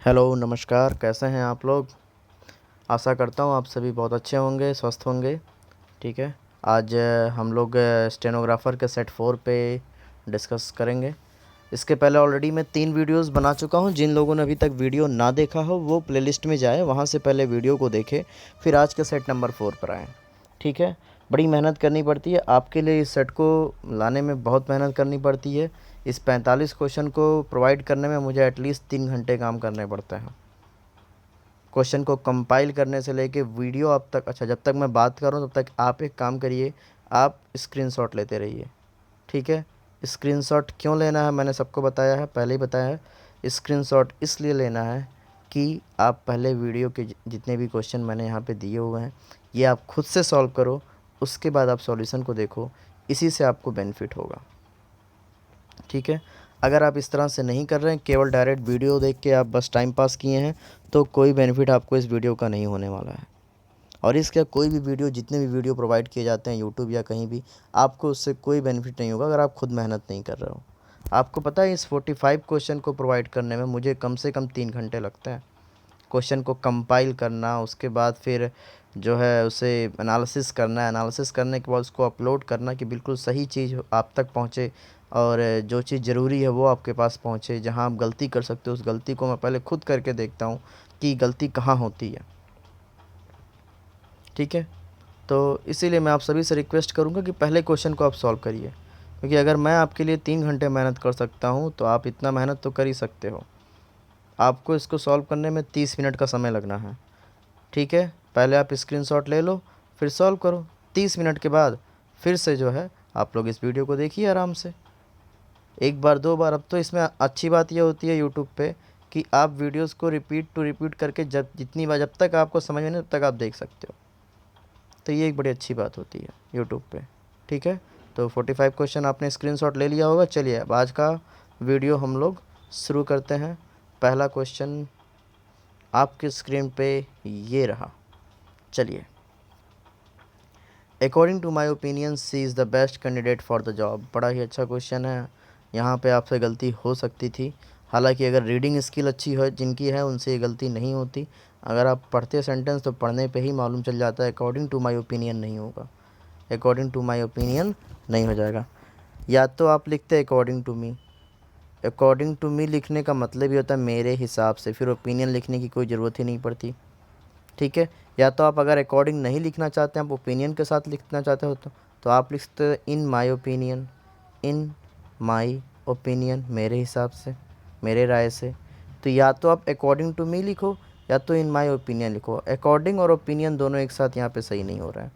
Hello नमस्कार, कैसे हैं आप लोग। आशा करता हूँ आप सभी बहुत अच्छे होंगे, स्वस्थ होंगे। ठीक है। आज हम लोग स्टेनोग्राफ़र के सेट 4 पे डिस्कस करेंगे। इसके पहले ऑलरेडी मैं 3 वीडियोस बना चुका हूँ। जिन लोगों ने अभी तक वीडियो ना देखा हो वो प्लेलिस्ट में जाए, वहाँ से पहले वीडियो को देखें, फिर आज के सेट नंबर 4 पर आएँ। ठीक है। बड़ी मेहनत करनी पड़ती है आपके लिए, इस सेट को लाने में बहुत मेहनत करनी पड़ती है। इस 45 क्वेश्चन को प्रोवाइड करने में मुझे एटलीस्ट 3 घंटे काम करने पड़ते हैं। क्वेश्चन को कंपाइल करने से लेके वीडियो अब तक। अच्छा, जब तक मैं बात कर रहा हूँ तब तक आप एक काम करिए, आप स्क्रीनशॉट लेते रहिए। ठीक है। स्क्रीनशॉट क्यों लेना है मैंने सबको बताया है, पहले ही बताया है। स्क्रीनशॉट इसलिए लेना है कि आप पहले वीडियो के जितने भी क्वेश्चन मैंने यहाँ पे दिए हुए हैं ये आप खुद से सॉल्व करो, उसके बाद आप सॉल्यूशन को देखो, इसी से आपको बेनिफिट होगा। ठीक है। अगर आप इस तरह से नहीं कर रहे हैं, केवल डायरेक्ट वीडियो देख के आप बस टाइम पास किए हैं, तो कोई बेनिफिट आपको इस वीडियो का नहीं होने वाला है। और इसका कोई भी वीडियो, जितने भी वीडियो प्रोवाइड किए जाते हैं यूट्यूब या कहीं भी, आपको उससे कोई बेनिफिट नहीं होगा अगर आप खुद मेहनत नहीं कर रहे हो। आपको पता है इस 45 क्वेश्चन को प्रोवाइड करने में मुझे कम से कम 3 घंटे लगते हैं। क्वेश्चन को कंपाइल करना, उसके बाद फिर जो है उसे एनालिसिस करना, एनालिसिस करने के बाद उसको अपलोड करना कि बिल्कुल सही चीज़ आप तक पहुँचे, और जो चीज़ ज़रूरी है वो आपके पास पहुँचे। जहाँ आप गलती कर सकते हो उस गलती को मैं पहले खुद करके देखता हूँ कि गलती कहाँ होती है। ठीक है। तो इसीलिए मैं आप सभी से रिक्वेस्ट करूँगा कि पहले क्वेश्चन को आप सॉल्व करिए, क्योंकि अगर मैं आपके लिए 3 घंटे मेहनत कर सकता हूँ तो आप इतना मेहनत तो कर ही सकते हो। आपको इसको सॉल्व करने में 30 मिनट का समय लगना है। ठीक है। पहले आप स्क्रीनशॉट ले लो, फिर सॉल्व करो। 30 मिनट के बाद फिर से जो है आप लोग इस वीडियो को देखिए आराम से, एक बार 2 बार। अब तो इसमें अच्छी बात यह होती है यूट्यूब पे कि आप वीडियोस को रिपीट टू रिपीट करके जितनी बार, जब तक आपको समझ में नहीं तब तक आप देख सकते हो। तो ये एक बड़ी अच्छी बात होती है यूट्यूब पे। ठीक है। तो 45 क्वेश्चन आपने स्क्रीनशॉट ले लिया होगा। चलिए अब आज का वीडियो हम लोग शुरू करते हैं। पहला क्वेश्चन आपकी स्क्रीन पे ये रहा। चलिए। According to my opinion she is the best candidate for the job. बड़ा ही अच्छा क्वेश्चन है। यहाँ पे आपसे गलती हो सकती थी, हालांकि अगर रीडिंग स्किल अच्छी है जिनकी है उनसे ये गलती नहीं होती। अगर आप पढ़ते सेंटेंस तो पढ़ने पे ही मालूम चल जाता है। अकॉर्डिंग टू माई ओपिनियन नहीं होगा, अकॉर्डिंग टू माई ओपिनियन नहीं हो जाएगा। या तो आप लिखते according to me. According to me लिखने का मतलब ही होता है मेरे हिसाब से, फिर ओपिनियन लिखने की कोई ज़रूरत ही नहीं पड़ती। ठीक है। या तो आप अगर अकॉर्डिंग नहीं लिखना चाहते हैं, आप ओपिनियन के साथ लिखना चाहते हो तो आप लिख सकते हो इन my opinion. In my opinion, मेरे हिसाब से, मेरे राय से। तो या तो आप अकॉर्डिंग टू मी लिखो या तो इन माई ओपिनियन लिखो। अकॉर्डिंग और ओपिनियन दोनों एक साथ यहाँ पे सही नहीं हो रहा है।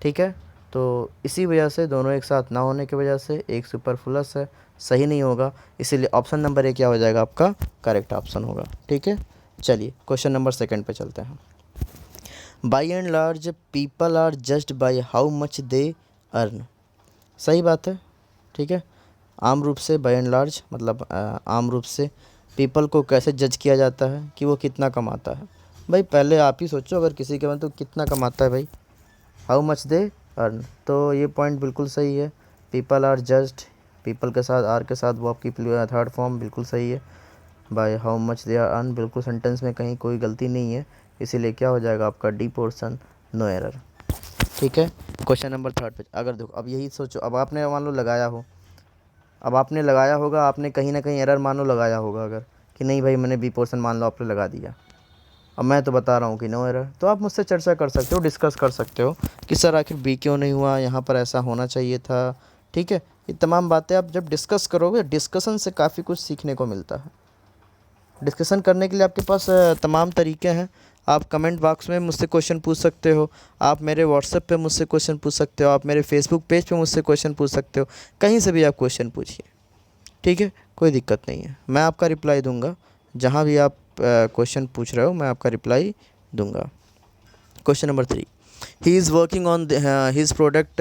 ठीक है। तो इसी वजह से, दोनों एक साथ ना होने की वजह से एक सुपरफ्लुअस है, सही नहीं होगा। इसीलिए ऑप्शन नंबर ए क्या हो जाएगा आपका करेक्ट ऑप्शन होगा। ठीक है। चलिए क्वेश्चन नंबर 2 पे चलते हैं। By and large people are judged by how much they earn. सही बात है। ठीक है। आम रूप से बाई एंड लार्ज मतलब आम रूप से पीपल को कैसे जज किया जाता है कि वो कितना कमाता है। भाई पहले आप ही सोचो, अगर किसी के मन तो कितना कमाता है भाई, हाउ मच दे अर्न। तो ये पॉइंट बिल्कुल सही है। पीपल आर जज्ड, पीपल के साथ आर के साथ वो आपकी थर्ड फॉर्म बिल्कुल सही है। By how much they are earn बिल्कुल सेंटेंस में कहीं कोई गलती नहीं है, इसीलिए क्या हो जाएगा आपका डी पोर्शन, नो एरर। ठीक है। क्वेश्चन नंबर 3 पे अगर देखो, अब यही सोचो, अब आपने मान लो लगाया हो, अब आपने लगाया होगा, आपने कहीं ना कहीं एरर मान लो लगाया होगा, अगर कि नहीं भाई मैंने बी पोर्शन मान लो आपने लगा दिया, अब मैं तो बता रहा हूँ कि नो एरर, तो आप मुझसे चर्चा कर सकते हो, डिस्कस कर सकते हो कि सर आखिर बी क्यों नहीं हुआ, यहाँ पर ऐसा होना चाहिए था। ठीक है। ये तमाम बातें आप जब डिस्कस करोगे, डिस्कशन से काफ़ी कुछ सीखने को मिलता है। डिस्कशन करने के लिए आपके पास तमाम तरीके हैं। आप कमेंट बॉक्स में मुझसे क्वेश्चन पूछ सकते हो, आप मेरे व्हाट्सएप पे मुझसे क्वेश्चन पूछ सकते हो, आप मेरे फेसबुक पेज पे मुझसे क्वेश्चन पूछ सकते हो, कहीं से भी आप क्वेश्चन पूछिए। ठीक है। कोई दिक्कत नहीं है, मैं आपका रिप्लाई दूंगा। जहाँ भी आप क्वेश्चन पूछ रहे हो मैं आपका रिप्लाई दूंगा। Question number 3, he is working on his project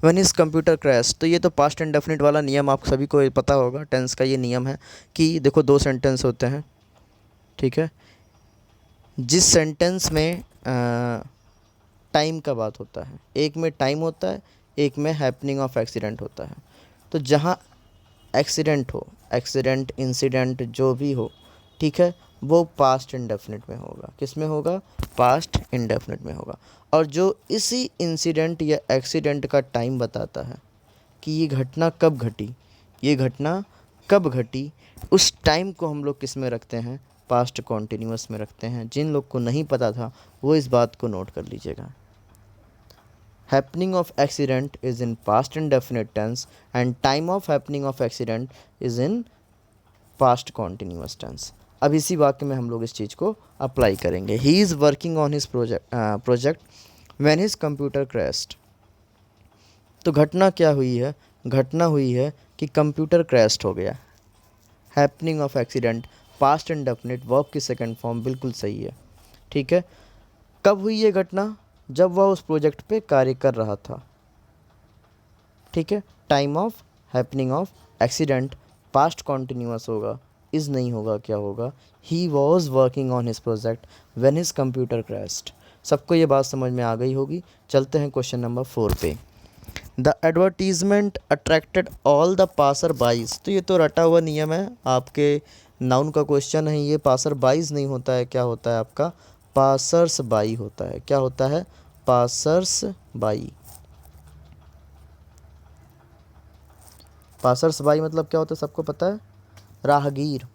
when his computer crash. तो ये तो पास्ट एंड डेफिनेट वाला नियम आप सभी को पता होगा, टेंस का ये नियम है कि देखो 2 सेंटेंस होते हैं। ठीक है। जिस सेंटेंस में टाइम का बात होता है, एक में टाइम होता है, एक में हैपनिंग ऑफ एक्सीडेंट होता है। तो जहाँ एक्सीडेंट हो, एक्सीडेंट इंसिडेंट जो भी हो, ठीक है, वो पास्ट इंडेफिनिट में होगा। किस में होगा? पास्ट इंडेफिनिट में होगा। और जो इसी इंसिडेंट या एक्सीडेंट का टाइम बताता है कि ये घटना कब घटी, ये घटना कब घटी, उस टाइम को हम लोग किस में रखते हैं? पास्ट कॉन्टिन्यूअस में रखते हैं। जिन लोग को नहीं पता था वो इस बात को नोट कर लीजिएगा। Happening of accident is in past indefinite tense and time of happening of accident is in past continuous tense। अब इसी वाक्य में हम लोग इस चीज़ को अप्लाई करेंगे। He is working on his project when his computer crashed। तो घटना क्या हुई है? घटना हुई है कि कंप्यूटर क्रैश हो गया। Happening of accident past indefinite verb की सेकंड फॉर्म बिल्कुल सही है। ठीक है, कब हुई ये घटना? जब वह उस प्रोजेक्ट पे कार्य कर रहा था। ठीक है, time of happening of accident past continuous होगा, इज़ नहीं होगा, क्या होगा? He was working on his project when his computer crashed. सबको ये बात समझ में आ गई होगी। चलते हैं क्वेश्चन नंबर 4 पे। The advertisement attracted all the passer bys. तो ये तो रटा हुआ नियम है, आपके नाउन का क्वेश्चन है ये। पासर बाइज नहीं होता है, क्या होता है आपका? पासर्स बाई होता है। क्या होता है? Passers by. पासर्स बाई मतलब क्या होता है? सबको पता है? राहगीर,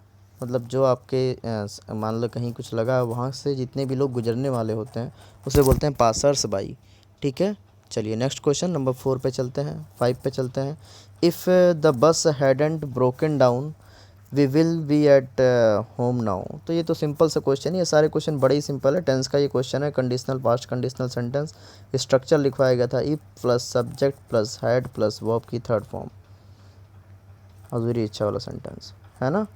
मतलब जो आपके मान लो कहीं कुछ लगा, वहाँ से जितने भी लोग गुजरने वाले होते हैं उसे बोलते हैं पासर्स बाई। ठीक है, चलिए नेक्स्ट क्वेश्चन नंबर 4 पे चलते हैं, 5 पे चलते हैं। If the bus hadn't broken down we will be at home now. तो ये तो सिंपल सा क्वेश्चन है, ये सारे क्वेश्चन बड़े ही सिंपल है। टेंस का ये क्वेश्चन है, conditional past conditional sentence. Structure लिखवाया गया था if plus subject plus had plus verb की थर्ड फॉर्म, अधूरी इच्छा वाला सेंटेंस है ना,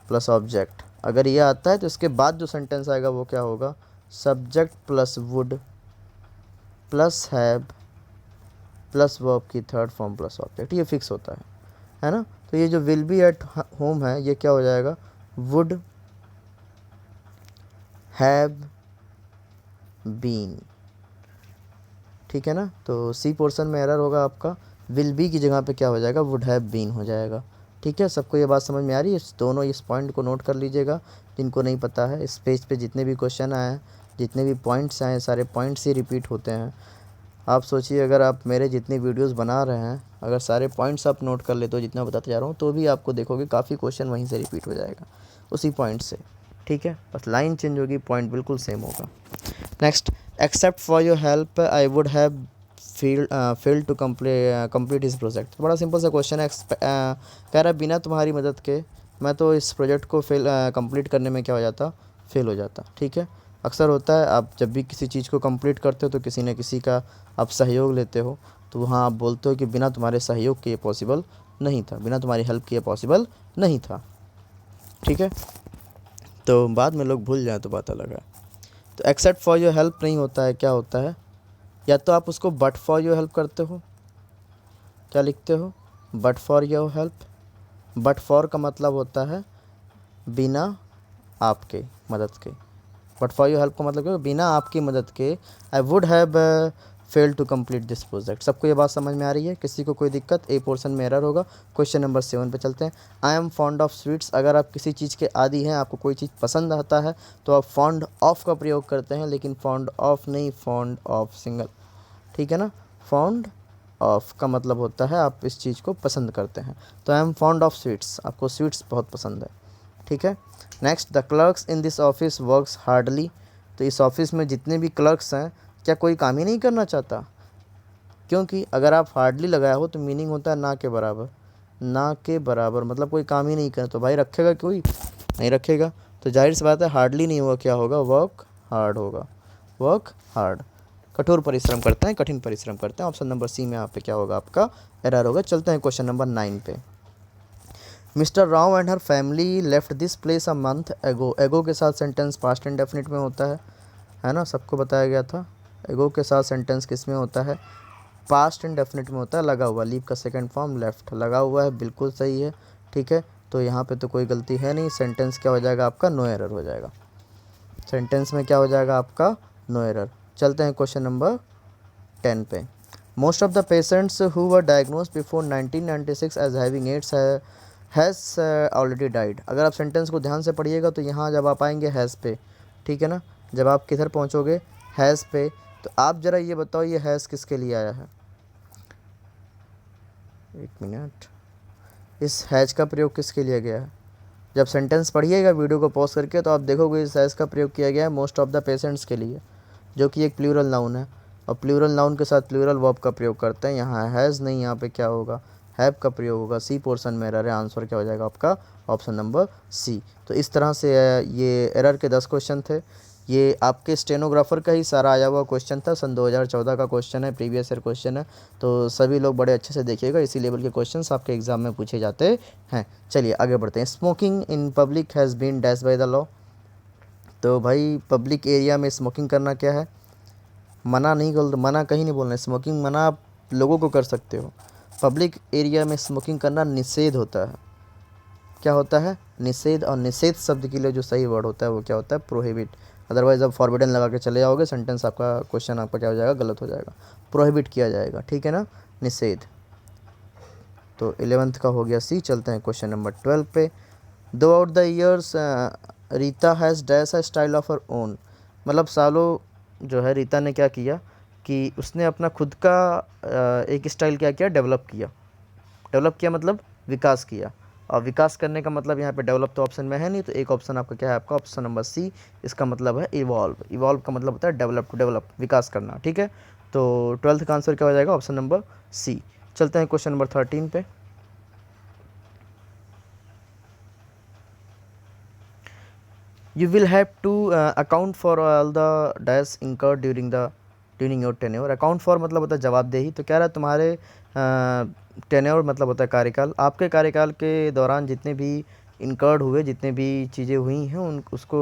प्लस ऑब्जेक्ट। अगर ये आता है तो इसके बाद जो सेंटेंस आएगा वो क्या होगा? Subject plus would plus have plus verb की थर्ड फॉर्म प्लस ऑब्जेक्ट, ये फिक्स होता है ना। तो ये जो विल बी एट होम है ये क्या हो जाएगा? Would have been. ठीक है ना, तो सी पोर्शन में एरर होगा आपका, विल बी की जगह पे क्या हो जाएगा? वुड हैव बीन हो जाएगा। ठीक है, सबको ये बात समझ में आ रही है? दोनों इस पॉइंट को नोट कर लीजिएगा जिनको नहीं पता है। इस पेज पे जितने भी क्वेश्चन आए हैं, जितने भी पॉइंट्स आए हैं, सारे पॉइंट्स ही रिपीट होते हैं। आप सोचिए अगर आप मेरे जितने वीडियोस बना रहे हैं, अगर सारे पॉइंट्स आप नोट कर लेते हो जितना बताते जा रहा हूँ, तो भी आपको देखोगे काफ़ी क्वेश्चन वहीं से रिपीट हो जाएगा उसी पॉइंट से। ठीक है, बस लाइन चेंज होगी, पॉइंट बिल्कुल सेम होगा। Next, except for your help I would have fail to complete इस प्रोजेक्ट। बड़ा सिंपल सा क्वेश्चन है। कह रहा है बिना तुम्हारी मदद के मैं तो इस प्रोजेक्ट को कंप्लीट करने में क्या हो जाता? फेल हो जाता। ठीक है, अक्सर होता है आप जब भी किसी चीज़ को कंप्लीट करते हो तो किसी न किसी का आप सहयोग लेते हो, तो वहाँ आप बोलते हो कि बिना तुम्हारे सहयोग के ये पॉसिबल नहीं था, बिना तुम्हारी हेल्प के ये पॉसिबल नहीं था। ठीक है, तो बाद में लोग भूल जाए तो बात अलग है। तो एक्सेप्ट फॉर योर हेल्प नहीं होता है, क्या होता है? या तो आप उसको बट फॉर योर हेल्प करते हो, क्या लिखते हो? But for your help. But for का मतलब होता है बिना आपके मदद के। बट फॉर योर हेल्प का मतलब क्या? बिना आपकी मदद के I would have fail to complete this project. सबको ये बात समझ में आ रही है? किसी को कोई दिक्कत? ए पोर्शन में एरर होगा। क्वेश्चन नंबर 7 पे चलते हैं। I am fond of sweets. अगर आप किसी चीज़ के आदी हैं, आपको कोई चीज़ पसंद आता है, तो आप फॉन्ड ऑफ का प्रयोग करते हैं, लेकिन फॉन्ड ऑफ नहीं, फॉन्ड ऑफ सिंगल। ठीक है ना, फॉन्ड ऑफ का मतलब होता है आप इस चीज़ को पसंद करते हैं। तो I am fond of sweets, आपको स्वीट्स बहुत पसंद है। ठीक है, next, the clerks in this office works hardly. तो इस ऑफिस में जितने भी क्लर्क्स हैं, क्या कोई काम ही नहीं करना चाहता? क्योंकि अगर आप हार्डली लगाया हो तो मीनिंग होता है ना के बराबर। ना के बराबर मतलब कोई काम ही नहीं करे, तो भाई रखेगा कोई? नहीं रखेगा। तो जाहिर सी बात है हार्डली नहीं होगा, क्या होगा? वर्क हार्ड होगा। वर्क हार्ड, कठोर परिश्रम करते हैं, कठिन परिश्रम करते हैं। ऑप्शन नंबर सी में यहाँ पे क्या होगा? आपका एरर होगा। चलते हैं क्वेश्चन नंबर 9 पे। Mister Rao and her family left this place a month एगो। एगो के साथ सेंटेंस पास्ट इंडेफिनिट में होता है ना, सबको बताया गया था। एगो के साथ सेंटेंस किस में होता है? पास्ट इंडेफिनिट में होता है, लगा हुआ। लीव का सेकंड फॉर्म लेफ्ट, लगा हुआ है, बिल्कुल सही है। ठीक है, तो यहाँ पे तो कोई गलती है नहीं। सेंटेंस क्या हो जाएगा आपका? नो एरर हो जाएगा। सेंटेंस में क्या हो जाएगा आपका? No error. चलते हैं क्वेश्चन नंबर 10 पे। Most of the patients who were diagnosed before 1996 as having AIDS has already died. अगर आप सेंटेंस को ध्यान से पढ़िएगा तो यहाँ जब आप आएंगे हैज़ पे, ठीक है ना, जब आप किधर पहुँचोगे हैज़ पे, तो आप ज़रा ये बताओ ये हैज़ किसके लिए आया है। एक मिनट, इस हैज़ का प्रयोग किसके लिए गया है। जब सेंटेंस पढ़िएगा वीडियो को पॉज करके तो आप देखोगे इस हैज़ का प्रयोग किया गया है मोस्ट ऑफ द पेशेंट्स के लिए, जो कि एक प्लूरल नाउन है, और प्लूरल नाउन के साथ प्लूरल वर्ब का प्रयोग करते हैं। यहाँ हैज़ नहीं, यहाँ पे क्या होगा, हैव का प्रयोग होगा। सी पोर्शन में एरर है, आंसर क्या हो जाएगा आपका ऑप्शन नंबर सी। तो इस तरह से ये एरर के 10 क्वेश्चन थे। ये आपके स्टेनोग्राफर का ही सारा आया हुआ क्वेश्चन था, सन 2014 का क्वेश्चन है, प्रीवियस ईयर क्वेश्चन है। तो सभी लोग बड़े अच्छे से देखिएगा, इसी लेवल के क्वेश्चंस आपके एग्जाम में पूछे जाते हैं। चलिए आगे बढ़ते हैं। Smoking in public has been dash by the law. तो भाई पब्लिक एरिया में स्मोकिंग करना क्या है, मना नहीं कर, मना कहीं नहीं बोलना है। स्मोकिंग मना आप लोगों को कर सकते हो, पब्लिक एरिया में स्मोकिंग करना निषेध होता है। क्या होता है, निषेध। और निषेध शब्द के लिए जो सही वर्ड होता है वो क्या होता है, प्रोहिबिट। अदरवाइज़ आप फॉरबिडन लगा के चले जाओगे, सेंटेंस आपका, क्वेश्चन आपका क्या हो जाएगा, गलत हो जाएगा। प्रोहिबिट किया जाएगा, ठीक है ना, निषेध। तो 11th का हो गया सी। चलते हैं क्वेश्चन नंबर 12 पे। दो out the years Rita has dash है स्टाइल ऑफ हर ओन। मतलब सालों जो है रीता ने क्या किया कि उसने अपना खुद का एक स्टाइल क्या किया, डेवलप किया। डेवलप किया मतलब विकास किया, और विकास करने का मतलब यहाँ पे डेवलप तो ऑप्शन में है नहीं, तो एक ऑप्शन आपका क्या है, आपका ऑप्शन नंबर सी। इसका मतलब है इवॉल्व। इवॉल्व का मतलब होता है डेवलप, टू डेवलप, विकास करना, ठीक है। तो 12th का आंसर क्या हो जाएगा, ऑप्शन नंबर सी। चलते हैं क्वेश्चन नंबर 13 पे। You will have to account for all the dash incurred during your tenure। Account for मतलब होता है जवाबदेही। तो कह रहा है तुम्हारे टेन्योर मतलब होता है कार्यकाल, आपके कार्यकाल के दौरान जितने भी इनकर्ड हुए, जितने भी चीज़ें हुई हैं उसको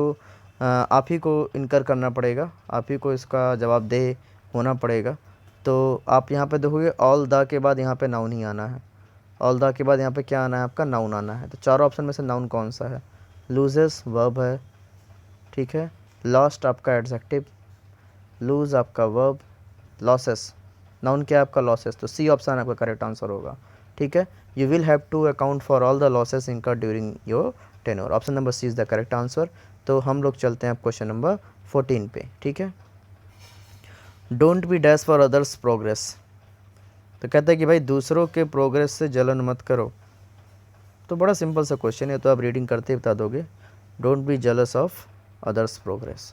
आप ही को इनकर करना पड़ेगा, आप ही को इसका जवाबदेह होना पड़ेगा। तो आप यहाँ पे देखोगे ऑल द के बाद यहाँ पे नाउन ही आना है, ऑल द के बाद यहाँ पे क्या आना है, आपका नाउन आना है। तो चारों ऑप्शन में से नाउन कौन सा है, लूजेस वर्ब है, ठीक है, लॉस्ट आपका एडजेक्टिव, लूज आपका वर्ब, लॉसेस नाउन क्या है आपका, लॉसेस। तो सी ऑप्शन आपका करेक्ट आंसर होगा, ठीक है। You will have to account for all the losses incurred during your tenure. Option number C is the correct answer. तो हम लोग चलते हैं अब क्वेश्चन नंबर 14 पे, ठीक है। Don't be dash for others progress. तो कहता है कि भाई दूसरों के प्रोग्रेस से जलन मत करो। तो बड़ा सिंपल सा क्वेश्चन है, तो आप रीडिंग करते ही बता दोगे, don't be jealous of others progress,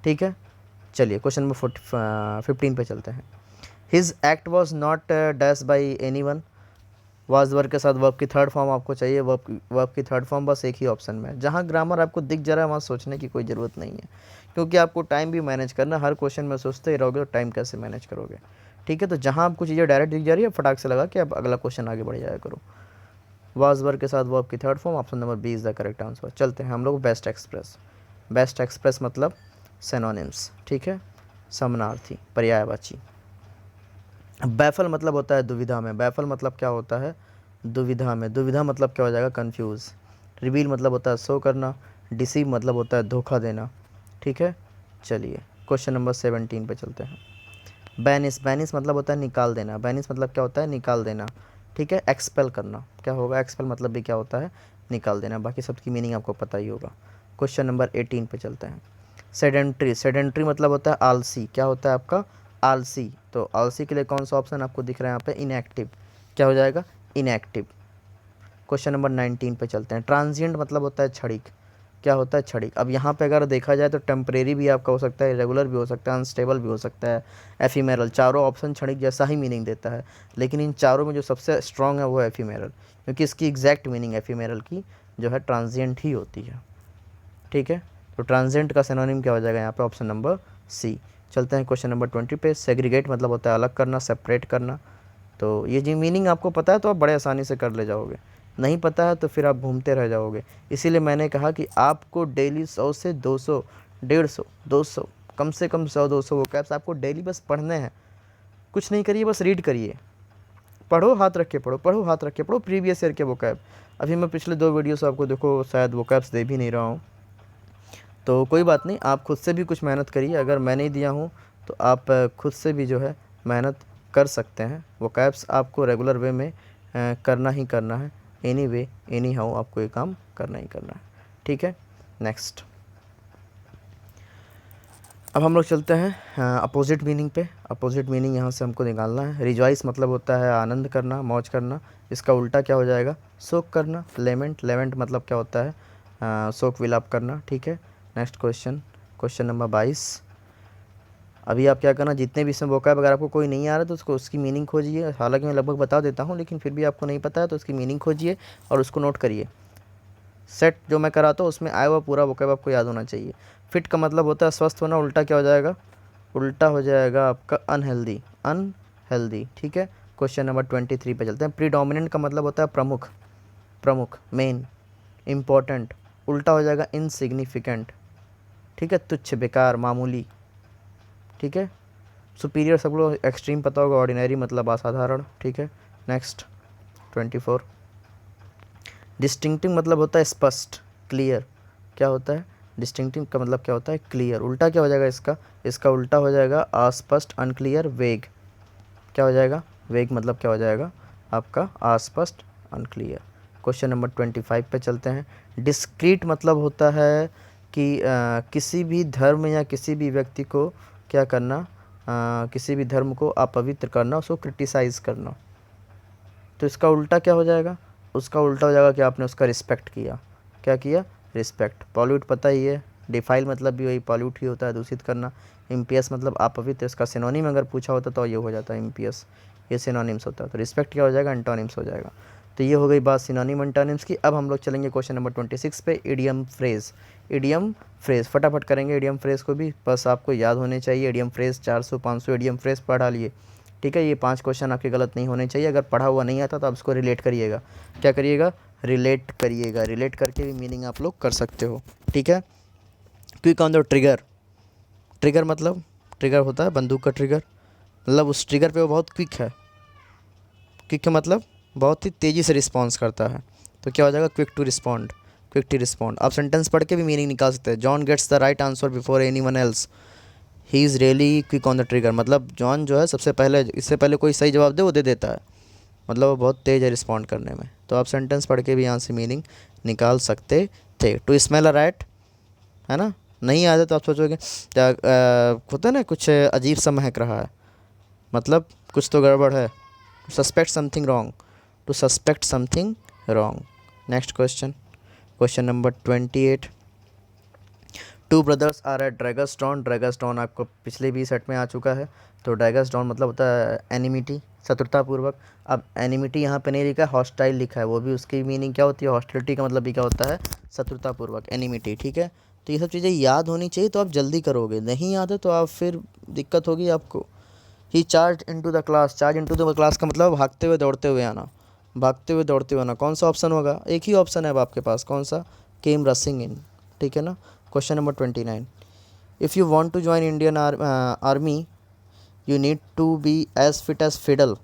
ठीक है। चलिए क्वेश्चन नंबर 15 पे चलते हैं। His act was not dash by any one. Was वर्ग के साथ वर्ब की थर्ड फॉर्म आपको चाहिए, वर्ब की थर्ड फॉर्म बस एक ही ऑप्शन में है। जहाँ ग्रामर आपको दिख जा रहा है वहाँ सोचने की कोई ज़रूरत नहीं है, क्योंकि आपको टाइम भी मैनेज करना। हर क्वेश्चन में सोचते ही रहोगे तो टाइम कैसे मैनेज करोगे, ठीक है। तो जहाँ आपको चीज़ें डायरेक्ट दिख जा रही है फटाक से लगा कि आप अगला क्वेश्चन आगे बढ़ जाया करो। वाज वर्ग के साथ वर्ब की third form, option number B is the correct answer. चलते हैं हम लोग बेस्ट एक्सप्रेस। बेस्ट एक्सप्रेस मतलब सिनोनिम्स, ठीक है, समानार्थी, पर्यायवाची। बैफल मतलब होता है दुविधा में, बैफल मतलब क्या होता है, दुविधा में। दुविधा मतलब क्या हो जाएगा, कंफ्यूज। रिवील मतलब होता है शो करना, डिसीव मतलब होता है धोखा देना, ठीक है। चलिए क्वेश्चन नंबर 17 पे चलते हैं। बैनिस, बैनिस मतलब होता है निकाल देना, बैनिस मतलब क्या होता है, निकाल देना, ठीक है। एक्सपेल करना क्या होगा, एक्सपेल मतलब भी क्या होता है, निकाल देना। बाकी सबकी मीनिंग आपको पता ही होगा। क्वेश्चन नंबर 18 पे चलते हैं। सेडेंट्री, सेडेंट्री मतलब होता है आलसी। क्या होता है आपका, आलसी। तो आलसी के लिए कौन सा ऑप्शन आपको दिख रहा है यहाँ पे, इनएक्टिव। क्या हो जाएगा, इनएक्टिव। क्वेश्चन नंबर 19 पे चलते हैं। ट्रांजिएंट मतलब होता है क्षणिक। क्या होता है, क्षणिक। अब यहाँ पे अगर देखा जाए तो टेम्परेरी भी आपका हो सकता है, रेगुलर भी हो सकता है, अनस्टेबल भी हो सकता है, एफीमेरल। चारों ऑप्शन क्षणिक जैसा ही मीनिंग देता है, लेकिन इन चारों में जो सबसे स्ट्रॉन्ग है वो है एफीमेरल, क्योंकि इसकी एग्जैक्ट मीनिंग एफीमेरल की जो है ट्रांजिएंट ही होती है, ठीक है। तो ट्रांजिएंट का सिनोनिम क्या हो जाएगा यहाँ पे, ऑप्शन नंबर सी। चलते हैं क्वेश्चन नंबर 20 पे। सेग्रीगेट मतलब होता है अलग करना, सेपरेट करना। तो ये जी मीनिंग आपको पता है तो आप बड़े आसानी से कर ले जाओगे, नहीं पता है तो फिर आप घूमते रह जाओगे। इसीलिए मैंने कहा कि आपको डेली 100 से 200, 150, 200, कम से कम 100-200 वोकैब्स आपको डेली बस पढ़ने हैं। कुछ नहीं करिए, बस रीड करिए, पढ़ो, हाथ रख के पढ़ो, पढ़ो हाथ रख के पढ़ो प्रीवियस ईयर के वोकैब। अभी मैं पिछले 2 वीडियोस आपको देखो शायद वोकैब्स दे भी नहीं रहा हूँ, तो कोई बात नहीं, आप खुद से भी कुछ मेहनत करिए। अगर मैं नहीं दिया हूँ तो आप खुद से भी जो है मेहनत कर सकते हैं। वोकैब्स आपको रेगुलर वे में करना ही करना है। एनी वे एनी हाउ आपको ये काम करना ही करना है, ठीक है। नेक्स्ट, अब हम लोग चलते हैं अपोजिट मीनिंग पे। अपोजिट मीनिंग यहाँ से हमको निकालना है। रिजॉइस मतलब होता है आनंद करना, मौज करना। इसका उल्टा क्या हो जाएगा? शोक करना। लेमेंट, लेमेंट मतलब क्या होता है? शोक विलाप करना, ठीक है। Next question, question number 22। अभी आप क्या करना, जितने भी इसमें वोकैब अगर आपको कोई नहीं आ रहा तो उसको उसकी मीनिंग खोजिए। हालांकि मैं लगभग बता देता हूँ, लेकिन फिर भी आपको नहीं पता है तो उसकी मीनिंग खोजिए और उसको नोट करिए। सेट जो मैं कराता हूँ उसमें आया हुआ पूरा वोकैब आपको याद होना चाहिए। फिट का मतलब होता है स्वस्थ होना, उल्टा क्या हो जाएगा? उल्टा हो जाएगा आपका अनहेल्दी, अनहेल्दी, ठीक है। क्वेश्चन नंबर 23 पे चलते हैं। प्रीडोमिनेंट का मतलब होता है प्रमुख, प्रमुख, मेन, इम्पोर्टेंट। उल्टा हो जाएगा इनसिग्निफिकेंट, ठीक है, तुच्छ, बेकार, मामूली, ठीक है। सुपीरियर सब लोग एक्सट्रीम पता होगा, ऑर्डिनरी मतलब असाधारण, ठीक है। नेक्स्ट 24। डिस्टिंक्टिव मतलब होता है स्पष्ट, क्लियर। क्या होता है? डिस्टिंक्टिव का मतलब क्या होता है? क्लियर। उल्टा क्या हो जाएगा इसका? इसका उल्टा हो जाएगा अस्पष्ट, अनक्लियर, वेग। क्या हो जाएगा? वेग मतलब क्या हो जाएगा आपका? अस्पष्ट, अनक्लियर। क्वेश्चन नंबर 25 पे चलते हैं। डिस्क्रीट मतलब होता है कि किसी भी धर्म या किसी भी व्यक्ति को क्या करना, किसी भी धर्म को अपवित्र करना, उसको क्रिटिसाइज़ करना। तो इसका उल्टा क्या हो जाएगा? उसका उल्टा हो जाएगा कि आपने उसका रिस्पेक्ट किया। क्या किया? रिस्पेक्ट। पॉल्यूट पता ही है, डिफाइल मतलब भी वही पॉल्यूट ही होता है, दूषित करना। इम्पियस मतलब अपवित्र, इसका सिनोनिम अगर पूछा होता तो ये हो जाता है इम्पियस, ये सिनोनिम्स होता है। तो रिस्पेक्ट क्या हो जाएगा? एंटोनिम्स हो जाएगा। तो ये हो गई बात सिनोनिम एंटोनिम्स की। अब हम लोग चलेंगे क्वेश्चन नंबर 26 पे, इडियम फ्रेज। इडियम फ्रेज फटाफट करेंगे, इडियम फ्रेज को भी बस आपको याद होने चाहिए। इडियम फ्रेज 400-500 इडियम फ्रेज पढ़ा लिए, ठीक है। ये 5 क्वेश्चन आपके गलत नहीं होने चाहिए। अगर पढ़ा हुआ नहीं आता तो आप इसको रिलेट करिएगा। क्या करिएगा? रिलेट करिएगा। रिलेट करके भी मीनिंग आप लोग कर सकते हो, ठीक है। Quick on the trigger. Trigger मतलब, ट्रिगर होता है बंदूक का ट्रिगर, मतलब उस ट्रिगर पे वो बहुत क्विक है। क्विक का मतलब बहुत ही तेज़ी से रिस्पॉन्स करता है। तो क्या हो जाएगा? Quick to respond, quick to respond. आप सेंटेंस पढ़ के भी मीनिंग निकाल सकते हैं। John gets the right answer before anyone else, he is really quick on the trigger. मतलब जॉन जो है सबसे पहले, इससे पहले कोई सही जवाब दे वो दे देता है, मतलब वो बहुत तेज़ है रिस्पॉन्ड करने में। तो आप सेंटेंस पढ़ के भी यहाँ से मीनिंग निकाल सकते थे। टू स्मेल अ रैट, है ना। नहीं आता तो आप सोचोगे होता है ना कुछ अजीब सा महक रहा है, मतलब कुछ तो गड़बड़ है। To suspect something wrong, to suspect something wrong. Next question, question number 28। Two brothers are at Dragonstone. Dragonstone आपको पिछले भी सेट में आ चुका है। तो ड्रैगस्टोन मतलब होता है एनिमिटी, शत्रुतापूर्वक। अब एनिमिटी यहाँ पे नहीं लिखा है, हॉस्टाइल लिखा है। वो भी उसकी मीनिंग क्या होती है? हॉस्टिलिटी का मतलब भी क्या होता है? शत्रुतापूर्वक, एनिमिटी, ठीक है। तो ये सब चीज़ें याद होनी चाहिए तो आप जल्दी करोगे, नहीं याद है तो आप फिर दिक्कत होगी आपको। He charge into the class. Charge into the class का मतलब भागते हुए दौड़ते हुए आना, भागते हुए दौड़ते हुए आना। कौन सा ऑप्शन होगा? एक ही ऑप्शन है अब आपके पास, कौन सा? केम रसिंग इन, ठीक है ना। Question number 29। If you want to join Indian army you need to be as fit as fiddle.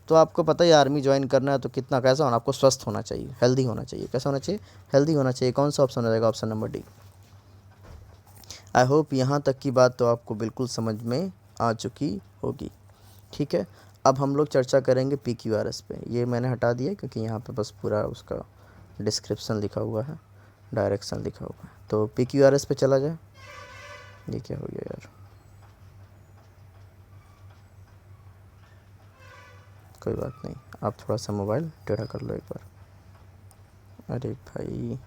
तो आपको पता है आर्मी ज्वाइन करना है तो कितना कैसा होना? आपको स्वस्थ होना चाहिए, हेल्दी होना चाहिए। कैसा होना चाहिए? हेल्दी होना चाहिए। कौन सा ऑप्शन हो जाएगा? Option number D. I hope यहाँ तक की बात तो आपको बिल्कुल समझ में आ चुकी होगी, ठीक है। अब हम लोग चर्चा करेंगे PQRS पे। ये मैंने हटा दिया क्योंकि यहाँ पे बस पूरा उसका डिस्क्रिप्शन लिखा हुआ है, डायरेक्शन लिखा हुआ है। तो PQRS पे चला जाए। ये क्या हो गया यार? कोई बात नहीं, आप थोड़ा सा मोबाइल टेढ़ा कर लो एक बार। अरे भाई,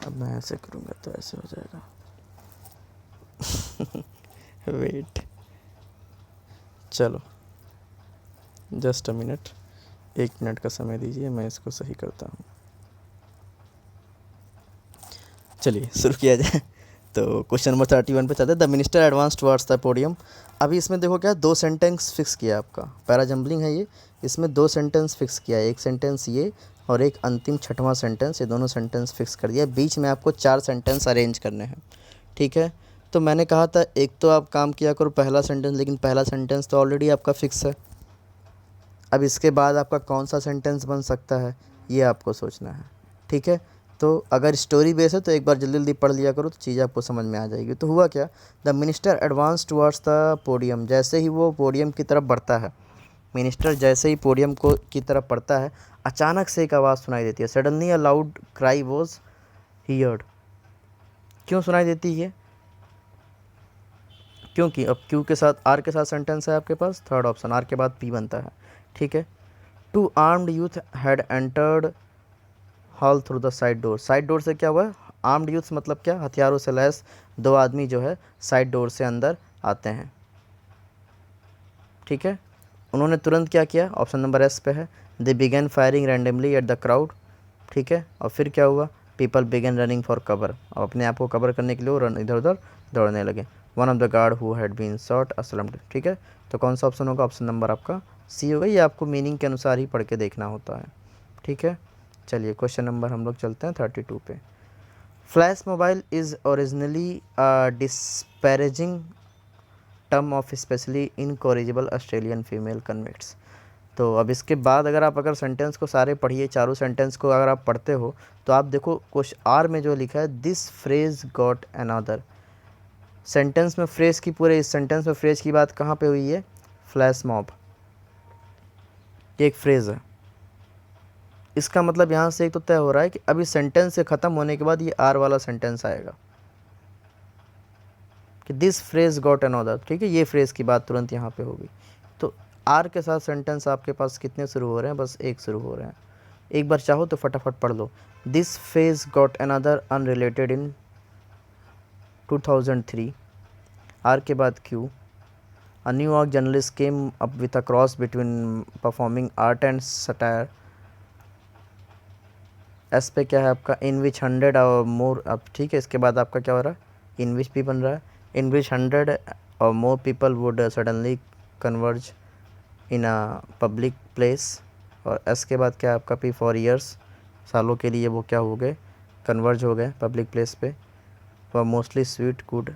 अब मैं ऐसे करूँगा तो ऐसे हो जाएगा। वेट, चलो जस्ट अ मिनट, 1 मिनट का समय दीजिए, मैं इसको सही करता हूँ। चलिए शुरू किया जाए। तो क्वेश्चन नंबर 31 पे चलते हैं। The minister advance towards the podium. अभी इसमें देखो क्या, 2 सेंटेंस फिक्स किया आपका, पैरा जम्बलिंग है ये। इसमें 2 सेंटेंस फिक्स किया है, एक सेंटेंस ये और एक अंतिम छठवां सेंटेंस, ये दोनों सेंटेंस फिक्स कर दिया। बीच में आपको 4 सेंटेंस अरेंज करने हैं, ठीक है। तो मैंने कहा था एक तो आप काम किया करो पहला सेंटेंस, लेकिन पहला सेंटेंस तो ऑलरेडी आपका फिक्स है। अब इसके बाद आपका कौन सा सेंटेंस बन सकता है ये आपको सोचना है, ठीक है। तो अगर स्टोरी बेस है तो एक बार जल्दी जल्दी पढ़ लिया करो तो चीज़ आपको समझ में आ जाएगी। तो हुआ क्या, the minister advance towards the podium. जैसे ही वो पोडियम की तरफ बढ़ता है, मिनिस्टर जैसे ही पोडियम को की तरफ पढ़ता है, अचानक से एक आवाज़ सुनाई देती है। Suddenly a loud cry was heard. क्यों सुनाई देती है? क्योंकि अब क्यू के साथ आर के साथ सेंटेंस है आपके पास, थर्ड ऑप्शन, आर के बाद पी बनता है, ठीक है। Two armed youth had entered hall through the side door. Side door से क्या हुआ? आर्म्ड यूथ मतलब क्या? हथियारों से लैस दो आदमी जो है साइड डोर से अंदर आते हैं, ठीक है। उन्होंने तुरंत क्या किया? ऑप्शन नंबर एस पे है, they begin firing randomly at the crowd, ठीक है। और फिर क्या हुआ? People begin running for cover, और अपने आप को कवर करने के लिए वो इधर उधर दौड़ने लगे। One of the guard who had been shot असलम्ड, ठीक है। तो कौन सा ऑप्शन होगा? ऑप्शन नंबर आपका सी होगा। ये आपको मीनिंग के अनुसार ही पढ़ के देखना होता है, ठीक है। चलिए क्वेश्चन नंबर हम लोग चलते हैं 32 पे। Flash mobile is originally disparaging term of specially incorrigible Australian female convicts. तो अब इसके बाद अगर सेंटेंस को सारे पढ़िए, चारों सेंटेंस को अगर आप पढ़ते हो तो आप देखो क्वेश्चन आर में जो लिखा है, this phrase got another. Sentence में फ्रेज की, पूरे इस सेंटेंस में फ्रेज की बात कहाँ पे हुई है? फ्लैश मॉब, ये एक फ्रेज है। इसका मतलब यहाँ से एक तो तय हो रहा है कि अभी सेंटेंस से ख़त्म होने के बाद ये आर वाला सेंटेंस आएगा कि दिस फ्रेज गॉट अनदर, ठीक है। ये फ्रेज की बात तुरंत यहाँ पे होगी। तो आर के साथ सेंटेंस आपके पास कितने शुरू हो रहे हैं? बस एक शुरू हो रहे हैं। एक बार चाहो तो फटाफट पढ़ लो। This phase got another unrelated in 2003। R के बाद Q, a New York journalist came up with a cross between performing art and satire. S पे क्या है आपका? इन विच 100 और मोर, अब ठीक है। इसके बाद आपका क्या हो रहा है? इन विच भी बन रहा है, इन विच 100 और more people would suddenly converge in a public place. और एस के बाद क्या है आपका? पी फॉर ईयर्स, सालों के लिए वो क्या हो गए? कन्वर्ज हो गए पब्लिक प्लेस पे। For mostly sweet good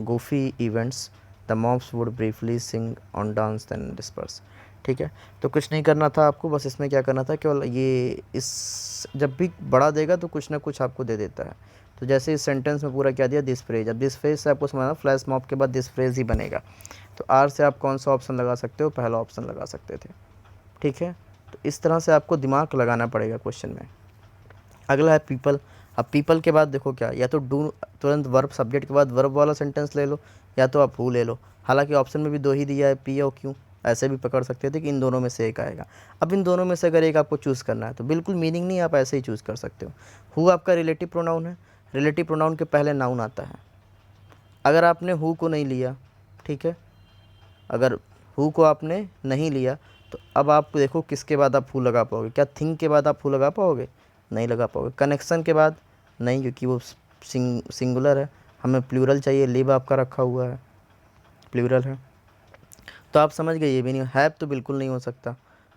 goofy events the mobs would briefly sing on dance then disperse, ठीक है। तो कुछ नहीं करना था आपको, बस इसमें क्या करना था, केवल ये इस जब भी बढ़ा देगा तो कुछ ना कुछ आपको दे देता है। तो जैसे इस सेंटेंस में पूरा क्या दिया? This phrase. अब दिस फ्रेज से आपको समझना, फ्लैश मॉब के बाद दिस फ्रेज ही बनेगा। तो आर से आप कौन सा ऑप्शन लगा सकते हो? पहला ऑप्शन लगा सकते थे, ठीक है। तो इस तरह से आपको दिमाग लगाना पड़ेगा क्वेश्चन में। अगला है पीपल। अब पीपल के बाद देखो क्या, या तो डू तुरंत वर्ब, सब्जेक्ट के बाद वर्ब वाला सेंटेंस ले लो, या तो आप हु ले लो। हालांकि ऑप्शन में भी दो ही दिया है, पी और क्यू। ऐसे भी पकड़ सकते थे कि इन दोनों में से एक आएगा। अब इन दोनों में से अगर एक आपको चूज़ करना है तो बिल्कुल मीनिंग नहीं, आप ऐसे ही चूज़ कर सकते हो। हु आपका रिलेटिव प्रोनाउन है, रिलेटिव प्रोनाउन के पहले नाउन आता है। अगर आपने हु को नहीं लिया, ठीक है, अगर हु को आपने नहीं लिया तो अब आप देखो किसके बाद आप हु लगा पाओगे? क्या थिंग के बाद आप हु लगा पाओगे? नहीं लगा पाओगे। कनेक्शन के बाद नहीं, क्योंकि वो सिंगुलर है, हमें प्लूरल चाहिए, लिव आपका रखा हुआ है, प्लूरल है। तो आप समझ गए, ये भी नहीं, हैव तो बिल्कुल नहीं हो सकता।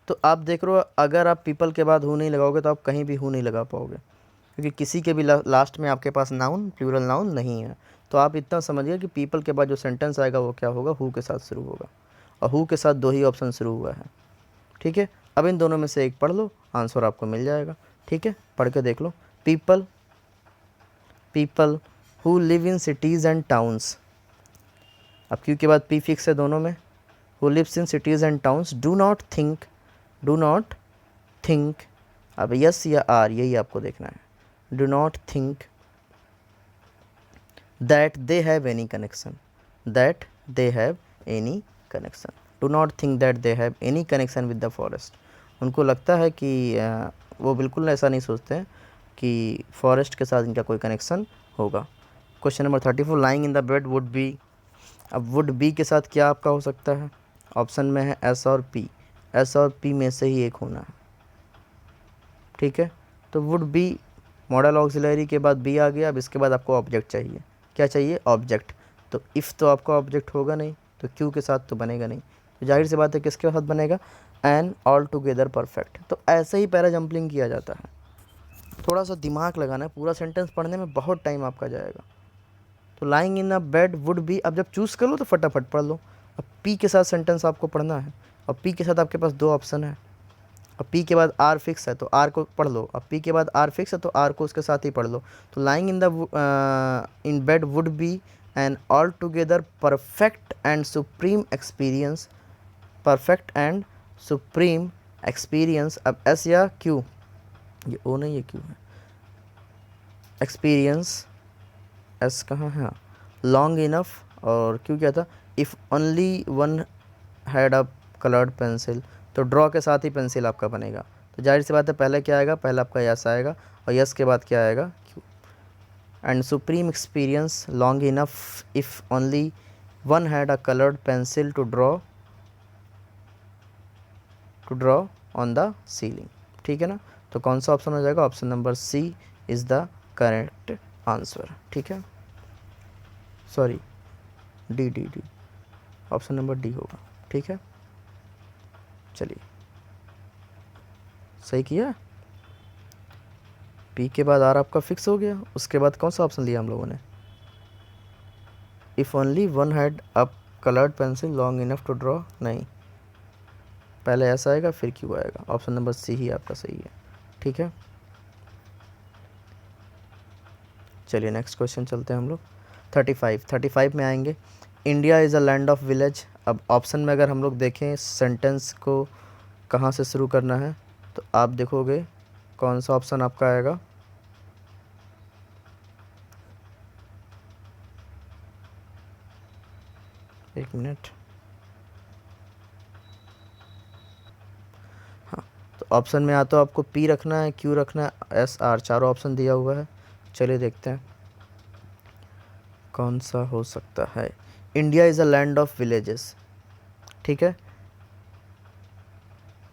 तो आप देख रहे हो, अगर आप पीपल के बाद हु नहीं लगाओगे तो आप कहीं भी हु नहीं लगा पाओगे, क्योंकि किसी के भी लास्ट में आपके पास नाउन, प्लूरल नाउन नहीं है। तो आप इतना समझिए कि पीपल के बाद जो सेंटेंस आएगा वो क्या होगा? हु के साथ शुरू होगा, और हु के साथ दो ही ऑप्शन शुरू हुआ है, ठीक है। अब इन दोनों में से एक पढ़ लो, आंसर आपको मिल जाएगा, ठीक है। पढ़ के देख लो। People, people who live in cities and towns. अब क्यू के बाद पी फिक्स है दोनों में। Who lives in cities and towns do not think, do not think. अब यस या आर, यही आपको देखना है। Do not think that they have any connection, that they have any connection. Do not think that they have any connection with the forest. उनको लगता है कि वो बिल्कुल ऐसा नहीं सोचते हैं कि फॉरेस्ट के साथ इनका कोई कनेक्शन होगा। Question number 34, lying in the bed would B. अब वुड बी के साथ क्या आपका हो सकता है? ऑप्शन में है एस और पी, एस और पी में से ही एक होना है, ठीक है। तो वुड बी मॉडल ऑक्सिलरी के बाद बी आ गया। अब इसके बाद आपको ऑब्जेक्ट चाहिए, क्या चाहिए? ऑब्जेक्ट। तो इफ़ तो आपका ऑब्जेक्ट होगा नहीं, तो क्यू के साथ तो बनेगा नहीं, तो जाहिर सी बात है किसके साथ बनेगा? An altogether perfect. तो ऐसे ही पैरा जंपलिंग किया जाता है, थोड़ा सा दिमाग लगाना है, पूरा सेंटेंस पढ़ने में बहुत टाइम आपका जाएगा। तो lying in a bed would B, अब जब चूज़ कर लो तो फटाफट पढ़ लो। अब पी के साथ सेंटेंस आपको पढ़ना है, और पी के साथ आपके पास दो ऑप्शन है। अब पी के बाद आर फिक्स है तो आर को पढ़ लो, अब पी के बाद आर फिक्स है तो आर को उसके साथ ही पढ़ लो। तो lying in bed would be an altogether perfect and supreme experience, perfect and supreme experience, अब एस या क्यू, ये ओ नहीं ये क्यू है, एक्सपीरियंस एस कहाँ है, लॉन्ग इनफ, और क्यों क्या था, if only one had a coloured pencil, तो ड्रॉ के साथ ही पेंसिल आपका बनेगा, तो जाहिर सी बात है पहले क्या आएगा, पहले आपका यस आएगा और यस के बाद क्या आएगा Q. And supreme experience long enough if only one had a coloured pencil to draw on the ceiling, ठीक है ना। तो कौन सा ऑप्शन हो जाएगा, option number C is the correct answer, ठीक है, sorry D D D, option number D होगा, ठीक है। चलिए सही किया, पी के बाद आर आपका फिक्स हो गया, उसके बाद कौन सा ऑप्शन लिया हम लोगों ने, if only one had a coloured pencil long enough to draw, नहीं, पहले ऐसा आएगा फिर क्यू आएगा, ऑप्शन नंबर सी ही आपका सही है, ठीक है। चलिए नेक्स्ट क्वेश्चन चलते हैं हम लोग, 35 में आएंगे, India is a land of village. अब ऑप्शन में अगर हम लोग देखें सेंटेंस को कहाँ से शुरू करना है, तो आप देखोगे कौन सा ऑप्शन आपका आएगा, एक मिनट, हाँ, तो ऑप्शन में या तो आपको पी रखना है, क्यू रखना है, एस आर, चारों ऑप्शन दिया हुआ है। चलिए देखते हैं कौन सा हो सकता है, India is a land of villages, ठीक है,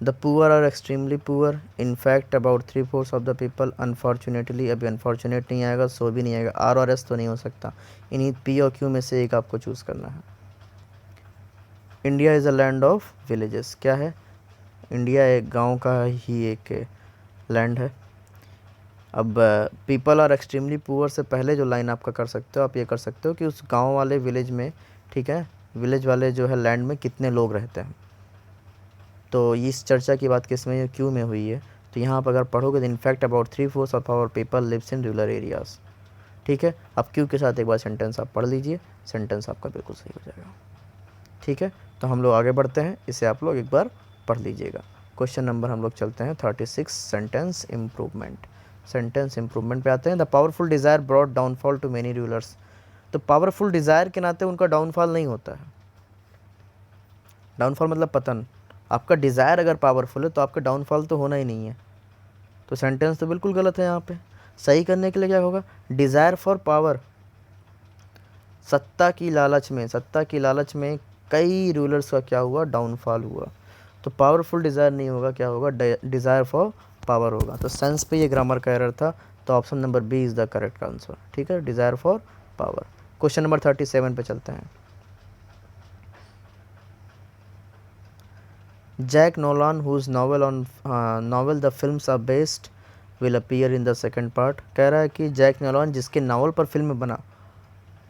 the poor are extremely poor, in fact about 3/4 of the people, unfortunately, अभी अनफॉर्चुनेट नहीं आएगा, सो भी नहीं आएगा, आर और एस तो नहीं हो सकता, इन्हीं पी और क्यू में से एक आपको चूज़ करना है। India is a land of villages क्या है, इंडिया एक गांव का ही एक लैंड है। अब पीपल आर एक्सट्रीमली पुअर से पहले जो लाइन आपका कर सकते हो, आप ये कर सकते हो कि उस गांव वाले विलेज में, ठीक है, विलेज वाले जो है लैंड में कितने लोग रहते हैं, तो इस चर्चा की बात किस में, क्यू में हुई है, तो यहाँ पर अगर पढ़ोगे तो in fact about 3/4 of our people lives in rural areas, ठीक है। अब क्यू के साथ एक बार सेंटेंस आप पढ़ लीजिए, सेंटेंस आपका बिल्कुल सही हो जाएगा, ठीक है। तो हम लोग आगे बढ़ते हैं, इसे आप लोग एक बार पढ़ लीजिएगा। क्वेश्चन नंबर हम लोग चलते हैं 36, सेंटेंस इम्प्रूवमेंट। सेंटेंस इम्प्रूवमेंट पे आते हैं, the powerful desire brought downfall to many rulers. तो पावरफुल डिज़ायर के नाते उनका डाउनफॉल नहीं होता है, डाउनफॉल मतलब पतन, आपका डिज़ायर अगर पावरफुल है तो आपका डाउनफॉल तो होना ही नहीं है, तो सेंटेंस तो बिल्कुल गलत है यहाँ पे। सही करने के लिए क्या होगा, डिज़ायर फॉर पावर, सत्ता की लालच में कई रूलर्स का क्या हुआ, डाउनफॉल हुआ, तो पावरफुल डिज़ायर नहीं होगा, क्या होगा, डिज़ायर फॉर पावर होगा। तो सेंस पे ये ग्रामर का एरर था, तो option number B is the correct answer, ठीक है, desire for power. Question number 37 पे चलते हैं, Jack Nolan whose novel the films are based will appear in the second part. कह रहा है कि जैक नोलान जिसके नावल पर फिल्म बना,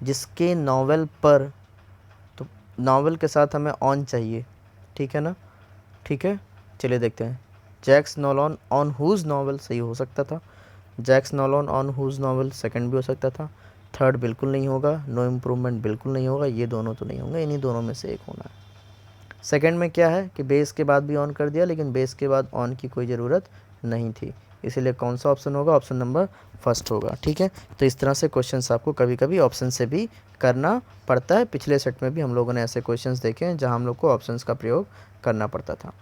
जिसके नावल पर, तो नावल के साथ हमें ऑन चाहिए, ठीक है ना, ठीक है। चलिए देखते हैं, Jacks Nolan on whose novel सही हो सकता था, Jacks Nolan on whose novel second भी हो सकता था, थर्ड बिल्कुल नहीं होगा, नो इम्प्रूवमेंट बिल्कुल नहीं होगा, ये दोनों तो नहीं होंगे, इन्हीं दोनों में से एक होना है। सेकंड में क्या है कि बेस के बाद भी ऑन कर दिया, लेकिन बेस के बाद ऑन की कोई ज़रूरत नहीं थी, इसीलिए कौन सा ऑप्शन होगा, ऑप्शन नंबर फर्स्ट होगा, ठीक है। तो इस तरह से क्वेश्चंस आपको कभी कभी ऑप्शन से भी करना पड़ता है, पिछले सेट में भी हम लोगों ने ऐसे क्वेश्चंस देखे हैं जहाँ हम लोग को ऑप्शंस का प्रयोग करना पड़ता था।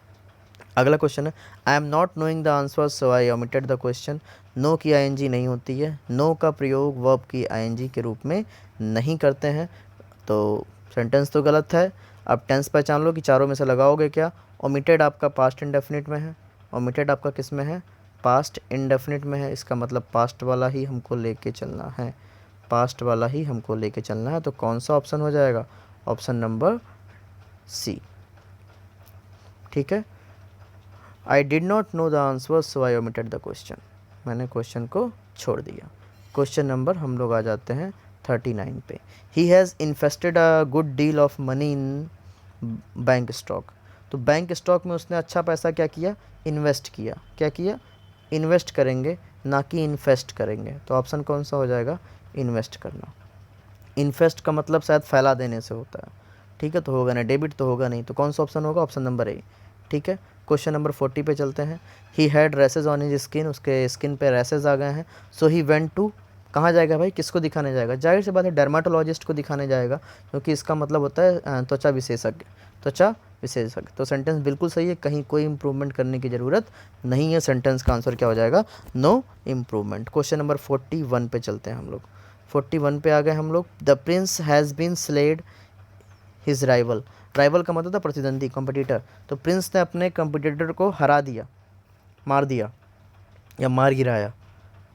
अगला क्वेश्चन है, I am not knowing the answer so I omitted the question. Know की आईएनजी नहीं होती है, नो का प्रयोग वर्ब की आईएनजी के रूप में नहीं करते हैं, तो सेंटेंस तो गलत है। अब टेंस पहचान लो कि चारों में से लगाओगे क्या, ओमिटेड आपका पास्ट इंडेफिनिट में है, ओमिटेड आपका किस में है, पास्ट इंडेफिनिट में है, इसका मतलब पास्ट वाला ही हमको लेके चलना है, पास्ट वाला ही हमको लेके चलना है, तो कौन सा ऑप्शन हो जाएगा, ऑप्शन नंबर सी, ठीक है। I did not know the answer so I omitted the question, मैंने क्वेश्चन को छोड़ दिया। क्वेश्चन नंबर हम लोग आ जाते हैं 39 पे, he has invested a good deal of money in bank stock. तो बैंक स्टॉक में उसने अच्छा पैसा क्या किया, इन्वेस्ट किया, क्या किया, इन्वेस्ट करेंगे ना कि इन्वेस्ट करेंगे, तो ऑप्शन कौन सा हो जाएगा, इन्वेस्ट करना। इन्वेस्ट का मतलब शायद फैला देने से होता है, ठीक है, तो होगा ना, डेबिट तो होगा नहीं, तो कौन सा ऑप्शन होगा, ऑप्शन नंबर ए, ठीक है, क्वेश्चन नंबर 40 पे चलते हैं। He had rashes on his skin, उसके स्किन पे रैसेज आ गए हैं। सो ही वेंट टू, कहाँ जाएगा भाई, किसको दिखाने जाएगा? जाहिर सी बात है डर्माटोलॉजिस्ट को दिखाने जाएगा, क्योंकि इसका मतलब होता है त्वचा विशेषज्ञ, त्वचा विशेषज्ञ। तो सेंटेंस बिल्कुल सही है, कहीं कोई इंप्रूवमेंट करने की ज़रूरत नहीं है। सेंटेंस का आंसर क्या हो जाएगा? No improvement. क्वेश्चन नंबर 41 पे चलते हैं हम लोग। 41 पे आ गए हम लोग। The prince has been slayed his rival, rival का मतलब था प्रतिद्वंदी, कॉम्पिटिटर। तो प्रिंस ने अपने कॉम्पिटिटर को हरा दिया, मार दिया या मार गिराया।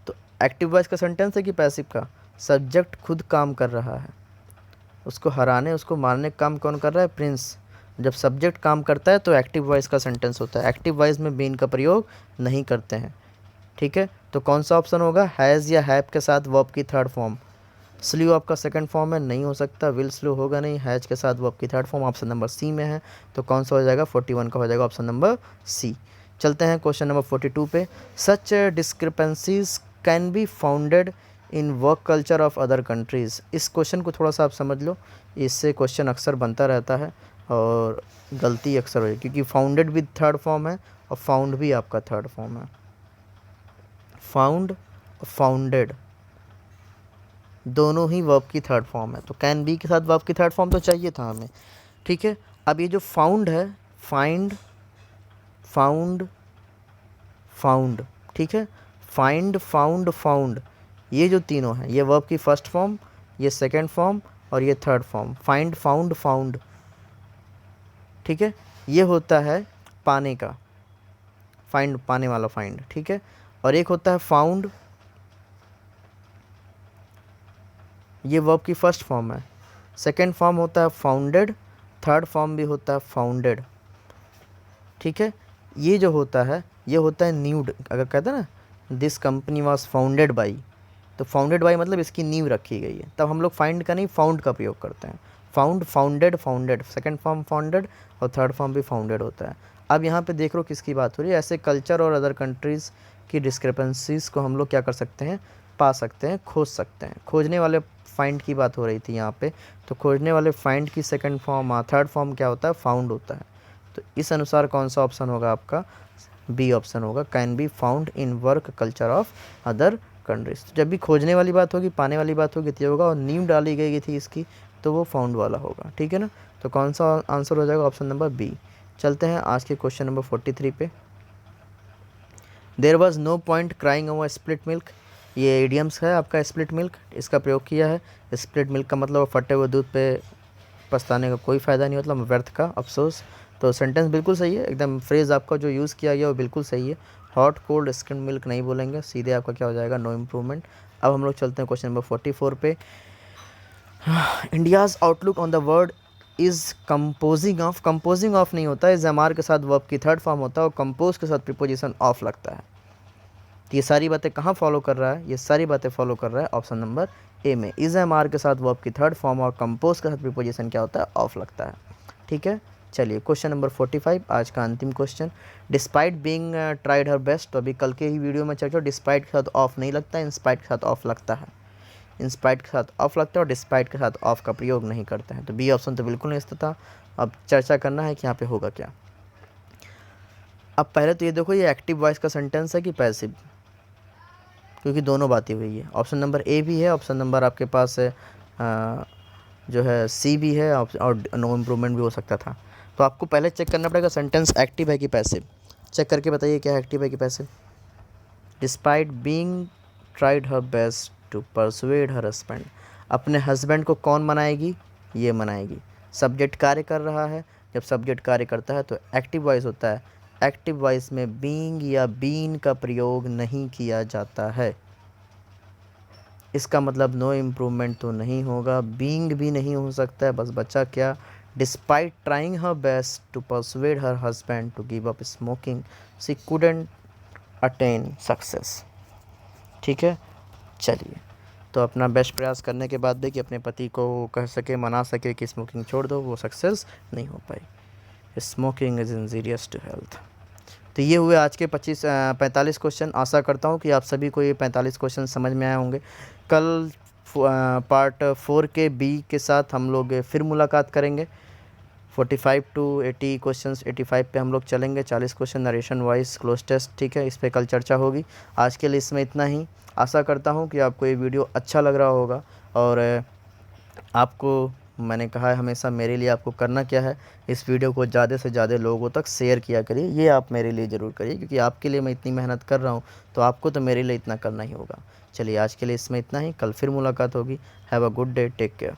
तो एक्टिव वॉइस का सेंटेंस है कि पैसिव का? सब्जेक्ट खुद काम कर रहा है, उसको हराने उसको मारने का काम कौन कर रहा है? प्रिंस। जब सब्जेक्ट काम करता है तो एक्टिव वॉइस का सेंटेंस होता है। एक्टिव वॉइस में बीन का प्रयोग नहीं करते हैं, ठीक है। तो कौन सा ऑप्शन होगा? हैज़ या हैव के साथ वर्ब की थर्ड फॉर्म। स्लू आपका सेकंड फॉर्म है, नहीं हो सकता। विल स्लू होगा नहीं। हैज के साथ वर्ब की third form option number C में है। तो कौन सा हो जाएगा? 41 का हो जाएगा ऑप्शन नंबर सी। चलते हैं क्वेश्चन नंबर 42 पे। Such discrepancies can be founded in work culture of other countries. इस क्वेश्चन को थोड़ा सा आप समझ लो, इससे क्वेश्चन अक्सर बनता रहता है और गलती अक्सर हो जाए, क्योंकि फाउंडेड विद थर्ड फॉर्म है और फाउंड भी आपका थर्ड फॉर्म है। फाउंड और फाउंडेड दोनों ही वर्ब की थर्ड फॉर्म है। तो कैन बी के साथ वर्ब की थर्ड फॉर्म तो चाहिए था हमें, ठीक है। अब ये जो फाउंड है, फाइंड, फाउंड, फाउंड, ठीक है। फाइंड, फाउंड, फाउंड, ये जो तीनों हैं, ये वर्ब की फर्स्ट फॉर्म, ये सेकंड फॉर्म और ये third form. Find, found, found, ठीक है। ये होता है पाने का, फाइंड पाने वाला फाइंड, ठीक है। और एक होता है फाउंड, ये वर्ब की फर्स्ट फॉर्म है। सेकंड फॉर्म होता है फाउंडेड, थर्ड फॉर्म भी होता है फाउंडेड, ठीक है। ये जो होता है ये होता है न्यूड। अगर कहते हैं ना this company was founded by, तो फाउंडेड बाई मतलब इसकी नींव रखी गई है, तब हम लोग फाइंड का नहीं फाउंड का प्रयोग करते हैं। Found, founded, founded, second form founded और थर्ड फॉर्म भी फाउंडेड होता है। अब यहाँ पे देख लो किसकी बात हो रही है। ऐसे कल्चर और अदर कंट्रीज़ की डिस्क्रिपेंसीज़ को हम लोग क्या कर सकते हैं? पा सकते हैं, खोज सकते हैं। खोजने वाले फाइंड की बात हो रही थी यहाँ पे, तो खोजने वाले फाइंड की सेकंड फॉर्म, थर्ड फॉर्म क्या होता है? फाउंड होता है। तो इस अनुसार कौन सा ऑप्शन होगा आपका? बी ऑप्शन होगा, can be found in work culture of other countries. जब भी खोजने वाली बात होगी, पाने वाली बात होगी, तो होगा और नींव डाली गई थी इसकी, तो वो फाउंड वाला होगा, ठीक है ना। तो कौन सा आंसर हो जाएगा? Option number B. चलते हैं आज के क्वेश्चन नंबर 43 पे। There was no point crying over split milk, ये इडियम्स है आपका। स्प्लिट मिल्क इसका प्रयोग किया है। स्प्लिट मिल्क का मतलब फटे हुए दूध पे पछताने का कोई फ़ायदा नहीं, मतलब व्यर्थ का अफसोस। तो सेंटेंस बिल्कुल सही है एकदम। फ्रेज़ आपका जो यूज़ किया गया वो बिल्कुल सही है। हॉट कोल्ड स्किम मिल्क नहीं बोलेंगे, सीधे आपका क्या हो जाएगा? No improvement. अब हम लोग चलते हैं क्वेश्चन नंबर 44 पे। India's outlook on the world is composing of, composing of नहीं होता है, इज़ एम आर के साथ वर्ब की थर्ड फॉर्म होता है और कंपोज के साथ प्रीपोजिशन ऑफ लगता है। तो ये सारी बातें कहाँ फॉलो कर रहा है? ये सारी बातें फॉलो कर रहा है ऑप्शन नंबर ए में। इज़ एम आर के साथ वर्ब की थर्ड फॉर्म और कंपोज के साथ प्रीपोजिशन क्या होता है? ऑफ लगता है, ठीक है। चलिए क्वेश्चन नंबर 45 आज का अंतिम question. Despite being tried her best, तो अभी कल के ही वीडियो में चर्चा, डिस्पाइट के साथ ऑफ नहीं लगता है, इंस्पाइट के साथ ऑफ लगता है। इंस्पाइट के साथ ऑफ लगता है और डिस्पाइट के साथ ऑफ का प्रयोग नहीं करते हैं। तो बी ऑप्शन तो बिल्कुल नहीं था। अब चर्चा करना है कि यहाँ पे होगा क्या। अब पहले तो ये देखो, ये एक्टिव वॉइस का सेंटेंस है कि पैसिव, क्योंकि दोनों बातें हुई है। ऑप्शन नंबर ए भी है, ऑप्शन नंबर आपके पास है जो है सी भी है, और नो इम्प्रूवमेंट भी हो सकता था। तो आपको पहले चेक करना पड़ेगा सेंटेंस एक्टिव है कि पैसिव। चेक करके बताइए क्या एक्टिव है कि passive. Despite being tried her best to persuade her husband, अपने हस्बैंड को कौन मनाएगी? ये मनाएगी। सब्जेक्ट कार्य कर रहा है, जब सब्जेक्ट कार्य करता है तो एक्टिव वॉइस होता है। एक्टिव वॉइस में बीइंग या बीन का प्रयोग नहीं किया जाता है, इसका मतलब नो इम्प्रूवमेंट तो नहीं होगा। बीइंग भी नहीं हो सकता है, बस बचा क्या? Despite trying her best to persuade her husband to give up smoking she couldn't attain success, ठीक है। चलिए, तो अपना बेस्ट प्रयास करने के बाद देखिए अपने पति को कह सके, मना सके कि स्मोकिंग छोड़ दो, वो सक्सेस नहीं हो पाई। Smoking is injurious to health. तो ये हुए आज के 45 क्वेश्चन। आशा करता हूँ कि आप सभी को ये 45 क्वेश्चन समझ में आए होंगे। कल पार्ट 4 के बी के साथ हम लोग फिर मुलाकात करेंगे। 45 टू 80 क्वेश्चंस, 85 पे हम लोग चलेंगे। 40 question narration wise cloze test, ठीक है, इस पे कल चर्चा होगी। आज के लिए इसमें इतना ही। आशा करता हूँ कि आपको ये वीडियो अच्छा लग रहा होगा, और आपको मैंने कहा है हमेशा मेरे लिए आपको करना क्या है, इस वीडियो को ज़्यादा से ज़्यादा लोगों तक शेयर किया करिए। ये आप मेरे लिए ज़रूर करिए, क्योंकि आपके लिए मैं इतनी मेहनत कर रहा हूँ, तो आपको तो मेरे लिए इतना करना ही होगा। चलिए आज के लिए इसमें इतना ही, कल फिर मुलाकात होगी। Have a good day, take care.